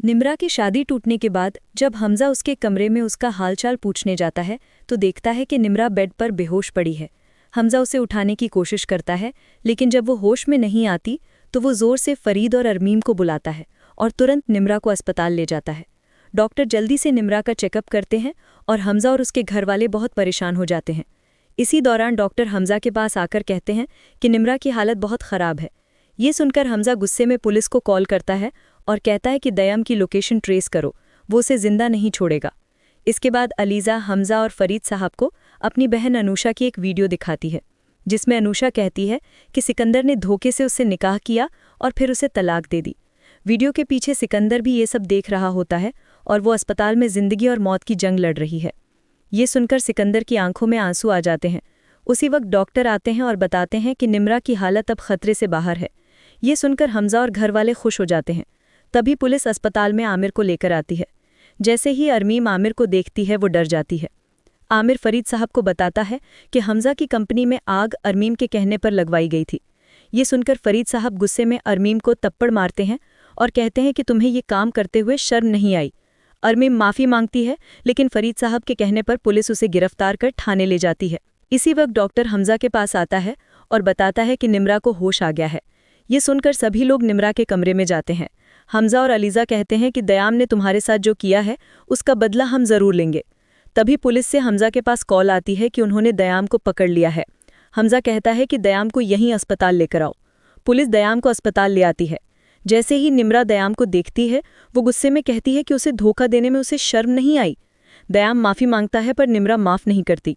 निम्रा की शादी टूटने के बाद जब हमजा उसके कमरे में उसका हालचाल पूछने जाता है तो देखता है कि निम्रा बेड पर बेहोश पड़ी है। हमजा उसे उठाने की कोशिश करता है, लेकिन जब वो होश में नहीं आती तो वो जोर से फरीद और अरमीम को बुलाता है और तुरंत निम्रा को अस्पताल ले जाता है। डॉक्टर जल्दी से निम्रा का चेकअप करते हैं और हमजा और उसके घरवाले बहुत परेशान हो जाते हैं। इसी दौरान डॉक्टर हमजा के पास आकर कहते हैं कि निम्रा की हालत बहुत ख़राब है। ये सुनकर हमजा गुस्से में पुलिस को कॉल करता है और कहता है कि दयाम की लोकेशन ट्रेस करो, वो उसे जिंदा नहीं छोड़ेगा। इसके बाद अलीज़ा हमजा और फरीद साहब को अपनी बहन अनुषा की एक वीडियो दिखाती है, जिसमें अनुषा कहती है कि सिकंदर ने धोखे से उससे निकाह किया और फिर उसे तलाक दे दी। वीडियो के पीछे सिकंदर भी ये सब देख रहा होता है और वो अस्पताल में ज़िंदगी और मौत की जंग लड़ रही है। ये सुनकर सिकंदर की आंखों में आंसू आ जाते हैं। उसी वक्त डॉक्टर आते हैं और बताते हैं कि निम्रा की हालत अब खतरे से बाहर है। ये सुनकर हमजा और घरवाले खुश हो जाते हैं। तभी पुलिस अस्पताल में आमिर को लेकर आती है। जैसे ही अरमीम आमिर को देखती है वो डर जाती है। आमिर फरीद साहब को बताता है कि हमजा की कंपनी में आग अरमीम के कहने पर लगवाई गई थी। ये सुनकर फरीद साहब गुस्से में अरमीम को तप्पड़ मारते हैं और कहते हैं कि तुम्हें ये काम करते हुए शर्म नहीं आई। अरमीम माफ़ी मांगती है, लेकिन फरीद साहब के कहने पर पुलिस उसे गिरफ्तार कर थाने ले जाती है। इसी वक्त डॉक्टर हमजा के पास आता है और बताता है कि निम्रा को होश आ गया है। ये सुनकर सभी लोग निम्रा के कमरे में जाते हैं। हमजा और अलीज़ा कहते हैं कि दयाम ने तुम्हारे साथ जो किया है उसका बदला हम ज़रूर लेंगे। तभी पुलिस से हमजा के पास कॉल आती है कि उन्होंने दयाम को पकड़ लिया है। हमजा कहता है कि दयाम को यहीं अस्पताल लेकर आओ। पुलिस दयाम को अस्पताल ले आती है। जैसे ही निम्रा दयाम को देखती है वो गुस्से में कहती है कि उसे धोखा देने में उसे शर्म नहीं आई। दयाम माफ़ी मांगता है पर निम्रा माफ़ नहीं करती।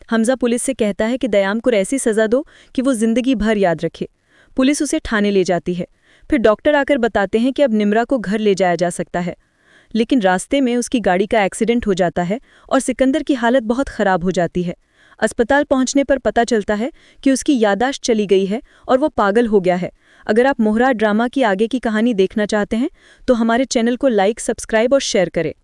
हमजा पुलिस से कहता है कि दयाम को ऐसी सज़ा दो कि वो ज़िंदगी भर याद रखे। पुलिस उसे थाने ले जाती है। फिर डॉक्टर आकर बताते हैं कि अब निम्रा को घर ले जाया जा सकता है, लेकिन रास्ते में उसकी गाड़ी का एक्सीडेंट हो जाता है और सिकंदर की हालत बहुत ख़राब हो जाती है। अस्पताल पहुंचने पर पता चलता है कि उसकी यादाश्त चली गई है और वो पागल हो गया है। अगर आप मोहरा ड्रामा की आगे की कहानी देखना चाहते हैं तो हमारे चैनल को लाइक, सब्सक्राइब और शेयर करें।